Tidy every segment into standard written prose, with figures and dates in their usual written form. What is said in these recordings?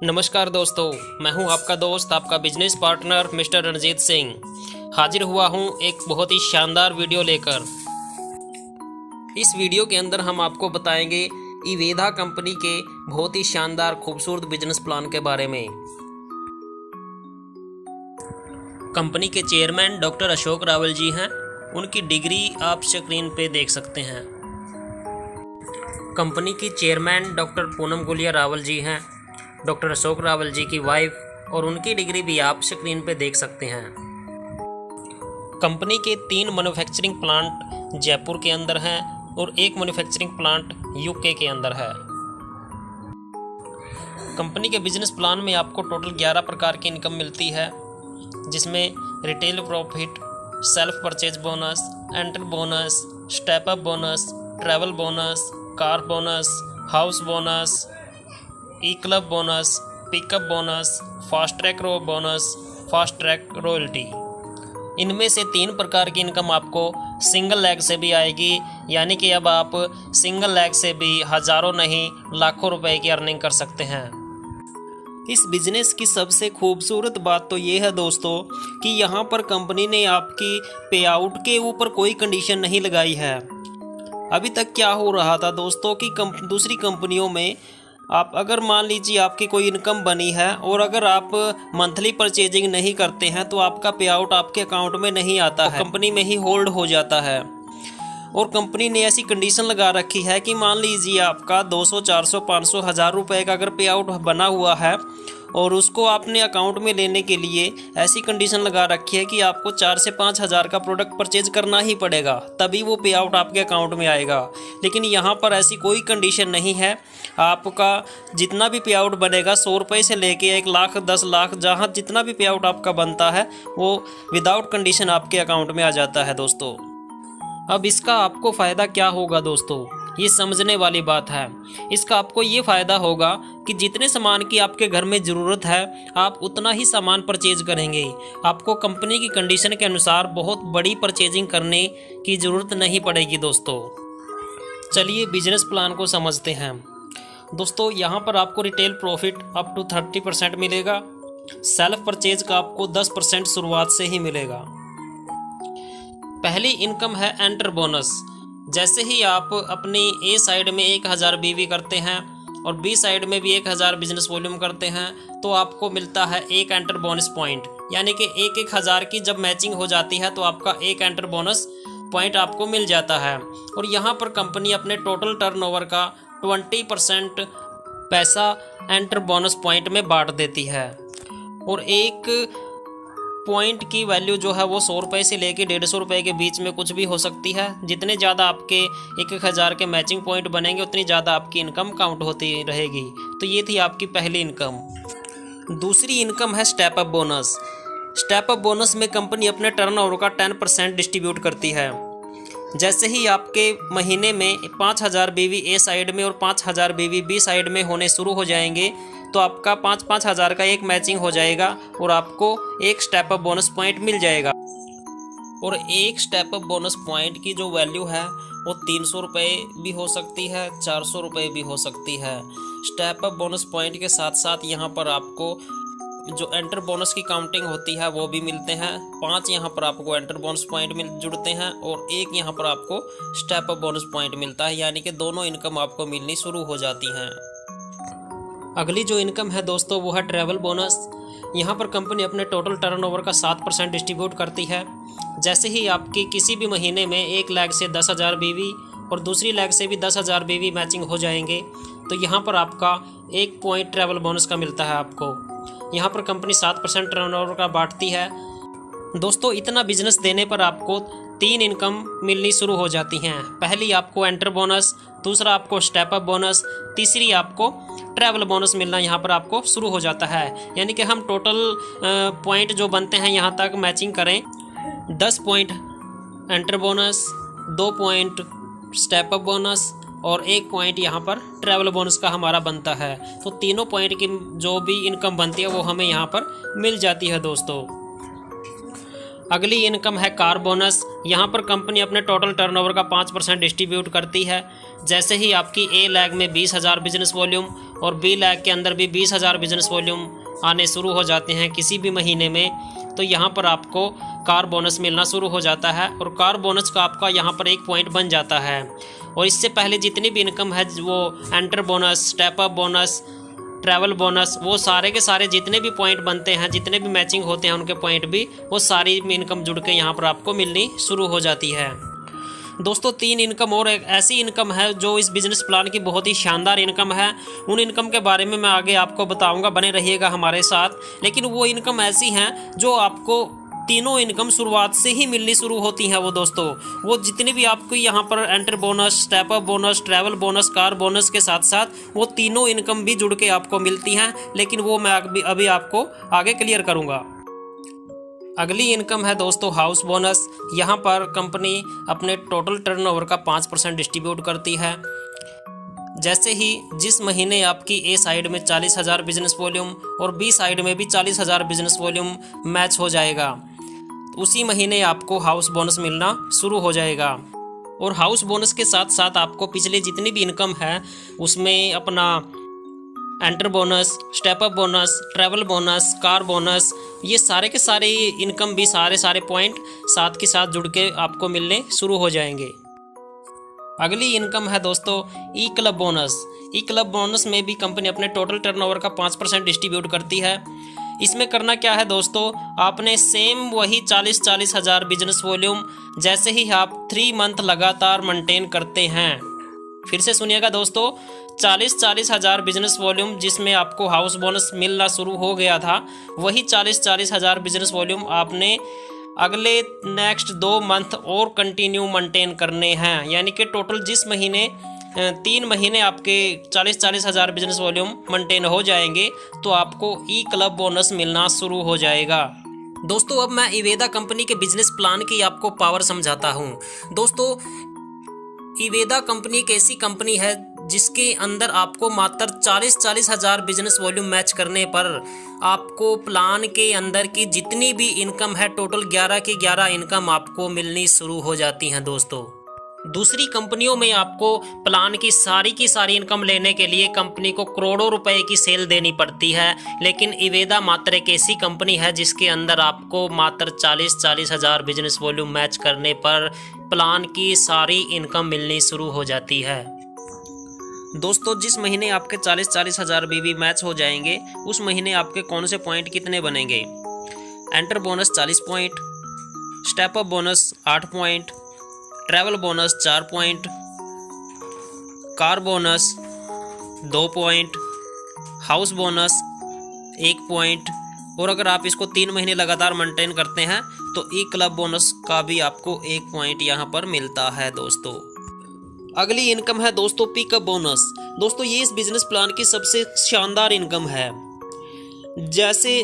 नमस्कार दोस्तों, मैं हूं आपका दोस्त, आपका business partner mister Ranjit Singh. हाजिर हुआ हूं एक बहुत ही शानदार वीडियो लेकर। इस वीडियो के अंदर हम आपको बताएंगे इवेदा कंपनी के बहुत ही शानदार खूबसूरत बिजनेस प्लान के बारे में। कंपनी के चेयरमैन डॉक्टर अशोक रावल जी हैं। उनकी डिग्री आप स्क्रीन पे देख सकते हैं। कंपनी की चेयरमैन डॉक्टर पूनम गुलिया रावल जी हैं। डॉक्टर अशोक रावल जी की वाइफ और उनकी डिग्री भी आप स्क्रीन पे देख सकते हैं। कंपनी के 3 मैन्युफैक्चरिंग प्लांट जयपुर के अंदर हैं और 1 मैन्युफैक्चरिंग प्लांट यूके के अंदर है। कंपनी के बिजनेस प्लान में आपको टोटल 11 प्रकार की इनकम मिलती है, जिसमें retail profit, self purchase bonus, enter bonus, step up bonus, travel bonus, car bonus, house bonus, E club bonus, pickup bonus, fast track row bonus, fast track royalty. इनमें से 3 प्रकार की इनकम आपको सिंगल लेग से भी आएगी, यानी कि अब आप सिंगल लेग से भी हज़ारों नहीं लाखों रुपए की अर्निंग कर सकते हैं। इस बिज़नेस की सबसे खूबसूरत बात तो ये है दोस्तों कि यहाँ पर कंपनी ने आपकी पे आउट के ऊपर कोई कंडीशन नहीं लगाई है। अभी तक क्या हो रहा था दोस्तों कि दूसरी कंपनियों में आप अगर मान लीजिए आपकी कोई इनकम बनी है और अगर आप मंथली परचेजिंग नहीं करते हैं तो आपका पे आउट आपके अकाउंट में नहीं आता है, कंपनी में ही होल्ड हो जाता है। और कंपनी ने ऐसी कंडीशन लगा रखी है कि मान लीजिए आपका 200, 400, 500, 1000 रुपये का अगर पे आउट बना हुआ है और उसको आपने अकाउंट में लेने के लिए ऐसी कंडीशन लगा रखी है कि आपको 4 से 5 हज़ार का प्रोडक्ट परचेज करना ही पड़ेगा, तभी वो पे आउट आपके अकाउंट में आएगा। लेकिन यहाँ पर ऐसी कोई कंडीशन नहीं है। आपका जितना भी पे आउट बनेगा 100 रुपये से लेके 1 लाख, 10 लाख, जहाँ जितना भी पे आउट आपका बनता है वो विदाउट कंडीशन आपके अकाउंट में आ जाता है दोस्तों। अब इसका आपको फ़ायदा क्या होगा दोस्तों, ये समझने वाली बात है। इसका आपको ये फ़ायदा होगा कि जितने सामान की आपके घर में ज़रूरत है आप उतना ही सामान परचेज करेंगे। आपको कंपनी की कंडीशन के अनुसार बहुत बड़ी परचेजिंग करने की ज़रूरत नहीं पड़ेगी दोस्तों। चलिए बिजनेस प्लान को समझते हैं दोस्तों। यहाँ पर आपको रिटेल प्रॉफिट अप टू 30% मिलेगा। सेल्फ परचेज का आपको 10% शुरुआत से ही मिलेगा। पहली इनकम है एंटर बोनस। जैसे ही आप अपनी ए साइड में 1000 बीवी करते हैं और बी साइड में भी 1000 बिजनेस वॉल्यूम करते हैं तो आपको मिलता है 1 एंटर बोनस पॉइंट, यानी कि 1-1 हज़ार की जब मैचिंग हो जाती है तो आपका 1 एंटर बोनस पॉइंट आपको मिल जाता है। और यहाँ पर कंपनी अपने टोटल टर्नओवर का 20% पैसा एंटर बोनस पॉइंट में बांट देती है। और एक पॉइंट की वैल्यू जो है वो 100 रुपये से लेके 150 रुपये के बीच में कुछ भी हो सकती है। जितने ज़्यादा आपके 1-1 हज़ार के मैचिंग पॉइंट बनेंगे उतनी ज़्यादा आपकी इनकम काउंट होती रहेगी। तो ये थी आपकी पहली इनकम। दूसरी इनकम है step up bonus. Step up bonus में कंपनी अपने टर्नओवर का 10% डिस्ट्रीब्यूट करती है। जैसे ही आपके महीने में 5000 बीवी ए साइड में और 5000 बीवी बी साइड में होने शुरू हो जाएंगे तो आपका 5-5 हज़ार का एक मैचिंग हो जाएगा और आपको एक स्टेप अप बोनस पॉइंट मिल जाएगा। और एक स्टेप अप बोनस पॉइंट की जो वैल्यू है वो 300 रुपये भी हो सकती है, 400 रुपये भी हो सकती है। स्टेप अप बोनस पॉइंट के साथ साथ यहाँ पर आपको जो एंटर बोनस की काउंटिंग होती है वो भी मिलते हैं। 5 यहाँ पर आपको एंटर बोनस पॉइंट जुड़ते हैं और 1 यहाँ पर आपको स्टेप अप बोनस पॉइंट मिलता है, यानी कि दोनों इनकम आपको मिलनी शुरू हो जाती हैं। अगली जो इनकम है दोस्तों वो है ट्रैवल बोनस। यहाँ पर कंपनी अपने टोटल टर्नओवर का 7% डिस्ट्रीब्यूट करती है। जैसे ही आपकी किसी भी महीने में 1 लाख से 10,000 बीवी और दूसरी लाख से भी 10,000 बीवी मैचिंग हो जाएंगे तो यहाँ पर आपका 1 पॉइंट ट्रैवल बोनस का मिलता है आपको। यहाँ पर कंपनी 7% टर्नओवर का बांटती है दोस्तों। इतना बिजनेस देने पर आपको 3 इनकम मिलनी शुरू हो जाती हैं। पहली आपको एंटर बोनस, दूसरा आपको स्टेप अप बोनस, तीसरी आपको ट्रैवल बोनस मिलना यहाँ पर आपको शुरू हो जाता है। यानी कि हम टोटल पॉइंट जो बनते हैं यहाँ तक मैचिंग करें 10 point enter bonus, 2 point step up bonus और 1 पॉइंट यहाँ पर ट्रैवल बोनस का हमारा बनता है। तो तीनों पॉइंट की जो भी इनकम बनती है वो हमें यहाँ पर मिल जाती है दोस्तों। अगली इनकम है कार बोनस। यहाँ पर कंपनी अपने टोटल टर्नओवर का 5% डिस्ट्रीब्यूट करती है। जैसे ही आपकी ए लैग में 20,000 बिजनेस वॉल्यूम और बी लैग के अंदर भी 20,000 बिजनेस वॉल्यूम आने शुरू हो जाते हैं किसी भी महीने में, तो यहाँ पर आपको कार बोनस मिलना शुरू हो जाता है और कार बोनस का आपका यहाँ पर 1 पॉइंट बन जाता है। और इससे पहले जितनी भी इनकम है, वो enter bonus, step up bonus, travel bonus, वो सारे के सारे जितने भी पॉइंट बनते हैं, जितने भी मैचिंग होते हैं उनके पॉइंट भी, वो सारी इनकम जुड़ के यहाँ पर आपको मिलनी शुरू हो जाती है। दोस्तों 3 इनकम और एक ऐसी इनकम है जो इस बिज़नेस प्लान की बहुत ही शानदार इनकम है। उन इनकम के बारे में मैं आगे आपको बताऊंगा, बने रहिएगा हमारे साथ। लेकिन वो इनकम ऐसी हैं जो आपको तीनों इनकम शुरुआत से ही मिलनी शुरू होती हैं। वो दोस्तों, वो जितनी भी आपको यहाँ पर enter bonus, step up bonus, travel bonus, car bonus के साथ साथ वो तीनों इनकम भी जुड़ के आपको मिलती हैं, लेकिन वो मैं अभी आपको आगे क्लियर करूँगा। अगली इनकम है दोस्तों हाउस बोनस। यहाँ पर कंपनी अपने टोटल टर्नओवर का 5% डिस्ट्रीब्यूट करती है। जैसे ही जिस महीने आपकी ए साइड में 40,000 बिजनेस वॉल्यूम और बी साइड में भी 40,000 बिजनेस वॉल्यूम मैच हो जाएगा, उसी महीने आपको हाउस बोनस मिलना शुरू हो जाएगा। और हाउस बोनस के साथ साथ आपको पिछले जितनी भी इनकम है उसमें अपना enter bonus, step up bonus, travel bonus, car bonus, ये सारे के सारे इनकम भी सारे पॉइंट साथ के साथ जुड़ के आपको मिलने शुरू हो जाएंगे। अगली इनकम है दोस्तों ई club bonus. E club bonus में भी कंपनी अपने टोटल टर्नओवर का 5% डिस्ट्रीब्यूट करती है। इसमें करना क्या है दोस्तों, आपने सेम वही 40,000 बिजनेस वॉल्यूम जैसे ही आप 3 मंथ लगातार मेंटेन करते हैं, फिर से सुनिएगा दोस्तों, 40,000 बिजनेस वॉल्यूम जिसमें आपको हाउस बोनस मिलना शुरू हो गया था, वही 40,000 बिजनेस वॉल्यूम आपने अगले नेक्स्ट 2 मंथ और कंटिन्यू मेंटेन करने हैं। यानी कि टोटल जिस महीने 3 महीने आपके 40,000 बिजनेस वॉल्यूम मेंटेन हो जाएंगे तो आपको ई क्लब बोनस मिलना शुरू हो जाएगा। दोस्तों अब मैं इवेदा कंपनी के बिजनेस प्लान की आपको पावर समझाता हूँ। दोस्तों इवेदा कंपनी एक ऐसी कंपनी है जिसके अंदर आपको मात्र 40,000 बिजनेस वॉल्यूम मैच करने पर आपको प्लान के अंदर की जितनी भी इनकम है टोटल 11 की 11 इनकम आपको मिलनी शुरू हो जाती हैं। दोस्तों दूसरी कंपनियों में आपको प्लान की सारी इनकम लेने के लिए कंपनी को करोड़ों रुपए की सेल देनी पड़ती है, लेकिन इवेदा मात्र एक ऐसी कंपनी है जिसके अंदर आपको मात्र 40,000 बिजनेस वॉल्यूम मैच करने पर प्लान की सारी इनकम मिलनी शुरू हो जाती है। दोस्तों जिस महीने आपके 40,000 बीवी मैच हो जाएंगे उस महीने आपके कौन से पॉइंट कितने बनेंगे, enter bonus 40 point, step up bonus 8 point, travel bonus 4 point, car bonus 2 point, house bonus 1 point, और अगर आप इसको 3 महीने लगातार मेंटेन करते हैं तो ई क्लब बोनस का भी आपको 1 पॉइंट यहाँ पर मिलता है। दोस्तों अगली इनकम है दोस्तों पिकअप बोनस। दोस्तों ये इस बिजनेस प्लान की सबसे शानदार इनकम है। जैसे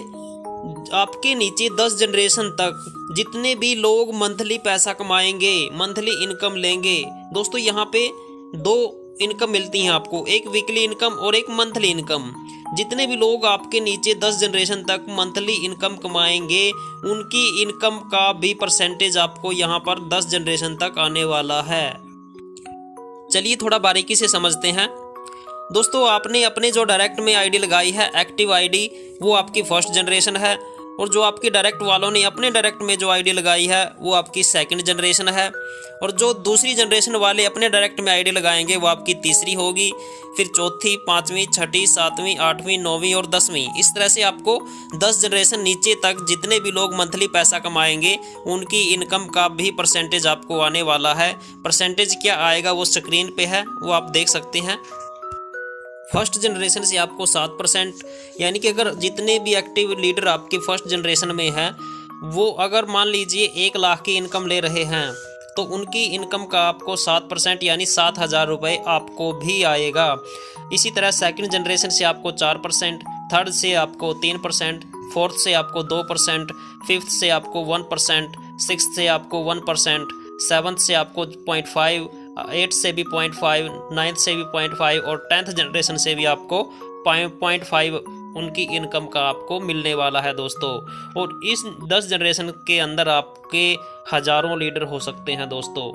आपके नीचे 10 जनरेशन तक जितने भी लोग मंथली पैसा कमाएंगे, मंथली इनकम लेंगे, दोस्तों यहाँ पे 2 इनकम मिलती हैं आपको, एक वीकली इनकम और एक मंथली इनकम। जितने भी लोग आपके नीचे 10 जनरेशन तक मंथली इनकम कमाएंगे उनकी इनकम का भी परसेंटेज आपको यहाँ पर 10 जनरेशन तक आने वाला है। चलिए थोड़ा बारीकी से समझते हैं। दोस्तों आपने अपने जो डायरेक्ट में आईडी लगाई है एक्टिव आईडी, वो आपकी फर्स्ट जनरेशन है, और जो आपकी डायरेक्ट वालों ने अपने डायरेक्ट में जो आईडी लगाई है वो आपकी सेकंड जनरेशन है, और जो दूसरी जनरेशन वाले अपने डायरेक्ट में आईडी लगाएंगे वो आपकी तीसरी होगी, फिर चौथी, 5वीं, 6ठी, 7वीं, 8वीं, 9वीं और 10वीं। इस तरह से आपको 10 जनरेशन नीचे तक जितने भी लोग मंथली पैसा कमाएंगे उनकी इनकम का भी परसेंटेज आपको आने वाला है। परसेंटेज क्या आएगा वो स्क्रीन पे है, वो आप देख सकते हैं। फर्स्ट जनरेशन से आपको 7%, यानी कि अगर जितने भी एक्टिव लीडर आपके फर्स्ट जनरेशन में हैं वो अगर मान लीजिए 1 लाख की इनकम ले रहे हैं तो उनकी इनकम का आपको 7% यानी 7,000 रुपये आपको भी आएगा। इसी तरह सेकंड जनरेशन से आपको 4%, थर्ड से आपको 3%, फोर्थ से आपको 2%, फिफ्थ से आपको 1%, सिक्स्थ से आपको 1%, सेवन्थ से आपको 0.5, 8 से भी 0.5, 9th से भी 0.5 और 10th जनरेशन से भी आपको 0.5 उनकी इनकम का आपको मिलने वाला है दोस्तों। और इस 10 जनरेशन के अंदर आपके हजारों लीडर हो सकते हैं दोस्तों।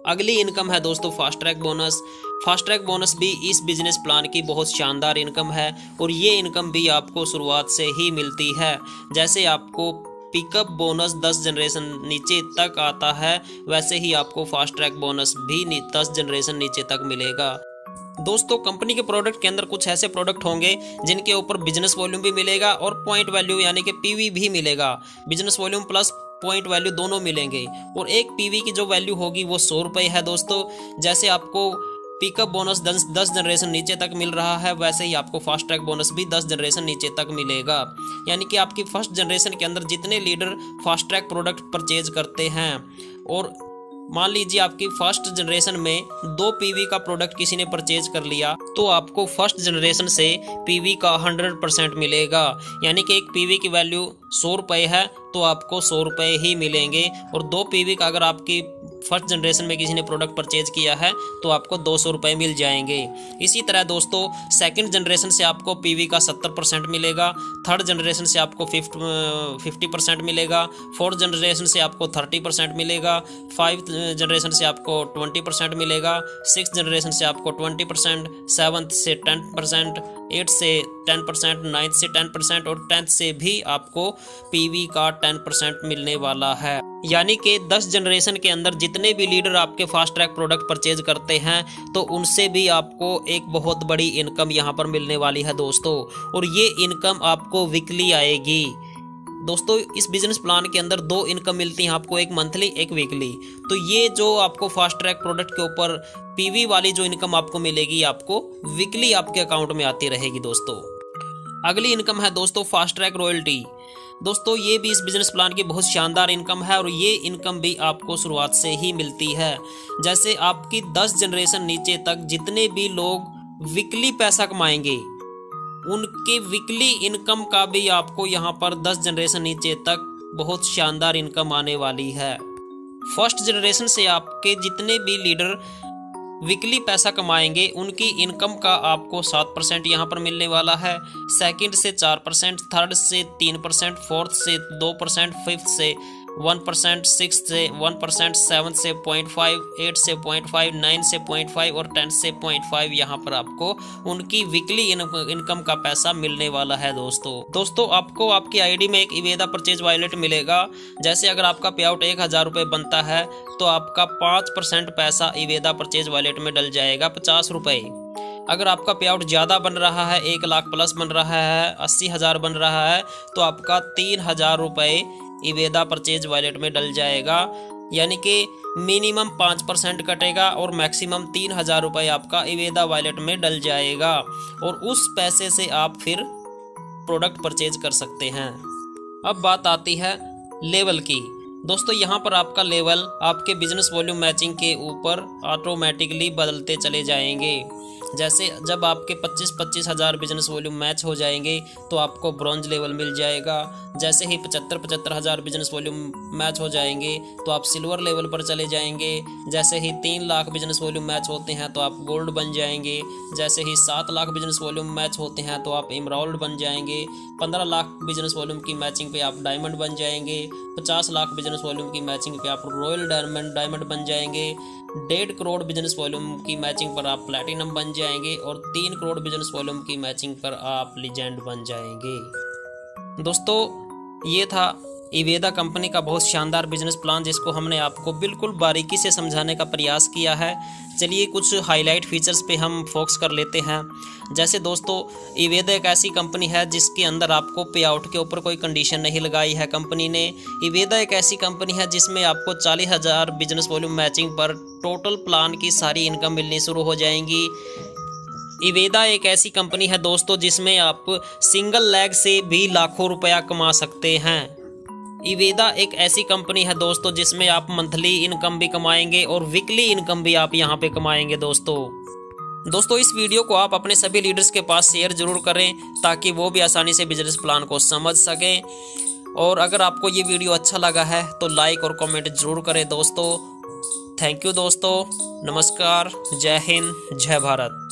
अगली इनकम है दोस्तों fast track bonus. Fast track bonus भी इस बिजनेस प्लान की बहुत शानदार इनकम है और ये इनकम भी आपको शुरुआत से ही मिलती है। जैसे आपको पिकअप बोनस 10 जनरेशन नीचे तक आता है, वैसे ही आपको फास्ट ट्रैक बोनस भी 10 जनरेशन नीचे तक मिलेगा। दोस्तों कंपनी के प्रोडक्ट के अंदर कुछ ऐसे प्रोडक्ट होंगे जिनके ऊपर बिजनेस वॉल्यूम भी मिलेगा और पॉइंट वैल्यू यानी कि पीवी भी मिलेगा। Business volume plus point value दोनों मिलेंगे और एक पीवी की जो वैल्यू होगी वो 100 रुपये है दोस्तों। जैसे आपको पिकअप बोनस 10 जनरेशन नीचे तक मिल रहा है, वैसे ही आपको फास्ट ट्रैक बोनस भी 10 जनरेशन नीचे तक मिलेगा। यानी कि आपकी फर्स्ट जनरेशन के अंदर जितने leader fast track product purchase करते हैं और मान लीजिए आपकी फर्स्ट जनरेशन में 2 पीवी का प्रोडक्ट किसी ने परचेज कर लिया, तो आपको फर्स्ट जनरेशन से पीवी का 100% मिलेगा। यानी कि एक पीवी की वैल्यू 100 रुपये है तो आपको 100 रुपये ही मिलेंगे। और 2 पीवी का अगर आपकी फर्स्ट जनरेशन में किसी ने प्रोडक्ट परचेज किया है तो आपको 200 रुपये मिल जाएंगे। इसी तरह दोस्तों सेकंड जनरेशन से आपको पीवी का 70% मिलेगा, थर्ड जनरेशन से आपको 50% मिलेगा, फोर्थ जनरेशन से आपको 30% मिलेगा, 5th जनरेशन से आपको 20% मिलेगा, 6th जनरेशन से आपको 20%, 7th से 10%, 8th से 10%, 9th से 10% और 10th से भी आपको पीवी का 10% मिलने वाला है। यानी कि 10 जनरेशन के अंदर जितने भी लीडर आपके फास्ट ट्रैक प्रोडक्ट परचेज करते हैं तो उनसे भी आपको एक बहुत बड़ी इनकम यहाँ पर मिलने वाली है दोस्तों। और ये इनकम आपको वीकली आएगी दोस्तों। इस बिजनेस प्लान के अंदर 2 इनकम मिलती हैं आपको, एक मंथली एक वीकली। तो ये जो आपको फास्ट ट्रैक प्रोडक्ट के ऊपर पीवी वाली जो इनकम आपको मिलेगी, आपको वीकली आपके अकाउंट में आती रहेगी दोस्तों। अगली इनकम है दोस्तों फास्ट ट्रैक रॉयल्टी। दोस्तों ये भी इस बिजनेस प्लान की बहुत शानदार इनकम है और ये इनकम भी आपको शुरुआत से ही मिलती है। जैसे आपकी 10 जनरेशन नीचे तक जितने भी लोग वीकली पैसा कमाएंगे, उनके वीकली इनकम का भी आपको यहाँ पर 10 जनरेशन नीचे तक बहुत शानदार इनकम आने वाली है। फर्स्ट जनरेशन से आपके जितने भी लीडर वीकली पैसा कमाएंगे उनकी इनकम का आपको 7% यहाँ पर मिलने वाला है, सेकंड से 4%, थर्ड से 3%, फोर्थ से 2%, फिफ्थ से 1%, सिक्स्थ से 1%, सेवन्थ से 0.5, 8 से 0.5, 9 से 0.5 और 10 से 0.5 यहाँ पर आपको उनकी वीकली इनकम का पैसा मिलने वाला है दोस्तों आपको आपकी आईडी में एक इवेदा परचेज वॉलेट मिलेगा। जैसे अगर आपका पे आउट 1000 रुपये बनता है तो आपका 5% पैसा इवेदा परचेज वॉलेट में डल जाएगा 50 रुपये। अगर आपका पे आउट ज़्यादा बन रहा है, 1 लाख प्लस बन रहा है, 80,000 बन रहा है, तो आपका 3000 रुपये इवेदा परचेज वॉलेट में डल जाएगा। यानी कि मिनिमम 5% कटेगा और मैक्सिमम 3000 रुपये आपका इवेदा वॉलेट में डल जाएगा और उस पैसे से आप फिर प्रोडक्ट परचेज कर सकते हैं। अब बात आती है लेवल की। दोस्तों यहाँ पर आपका लेवल आपके बिजनेस वॉल्यूम मैचिंग के ऊपर ऑटोमेटिकली बदलते चले जाएंगे। जैसे जब आपके 25-25 हज़ार बिजनेस वॉल्यूम मैच हो जाएंगे तो आपको ब्रॉन्ज लेवल मिल जाएगा। जैसे ही 75-75 हज़ार बिजनेस वॉल्यूम मैच हो जाएंगे तो आप सिल्वर लेवल पर चले जाएंगे। जैसे ही 3 लाख बिजनेस वॉल्यूम मैच होते हैं तो आप गोल्ड बन जाएंगे। जैसे ही 7 लाख बिजनेस वॉल्यूम मैच होते हैं तो आप एमराल्ड बन जाएंगे। 15 लाख बिजनेस वॉल्यूम की मैचिंग पे आप डायमंड बन जाएंगे। 50 लाख बिजनेस वॉल्यूम की मैचिंग पे आप रॉयल डायमंड बन जाएंगे। 1.5 करोड़ बिजनेस वॉल्यूम की मैचिंग पर आप प्लैटिनम बन जाएंगे और 3 करोड़ बिजनेस वॉल्यूम की मैचिंग पर आप लीजेंड बन जाएंगे। दोस्तों ये था इवेदा कंपनी का बहुत शानदार बिजनेस प्लान जिसको हमने आपको बिल्कुल बारीकी से समझाने का प्रयास किया है। चलिए कुछ हाईलाइट फीचर्स पे हम फोकस कर लेते हैं। जैसे दोस्तों इवेदा एक ऐसी कंपनी है जिसके अंदर आपको पे आउट के ऊपर कोई कंडीशन नहीं लगाई है कंपनी ने। इवेदा एक ऐसी कंपनी है जिसमें आपको 40,000 बिजनेस वॉल्यूम मैचिंग पर टोटल प्लान की सारी इनकम मिलनी शुरू हो जाएंगी। इवेदा एक ऐसी कंपनी है दोस्तों जिसमें आप सिंगल लेग से भी लाखों रुपया कमा सकते हैं। इवेदा एक ऐसी कंपनी है दोस्तों जिसमें आप मंथली इनकम भी कमाएंगे और वीकली इनकम भी आप यहां पे कमाएंगे दोस्तों इस वीडियो को आप अपने सभी लीडर्स के पास शेयर जरूर करें ताकि वो भी आसानी से बिजनेस प्लान को समझ सकें। और अगर आपको ये वीडियो अच्छा लगा है तो लाइक और कमेंट जरूर करें दोस्तों। थैंक यू दोस्तों, नमस्कार, जय हिंद, जय भारत।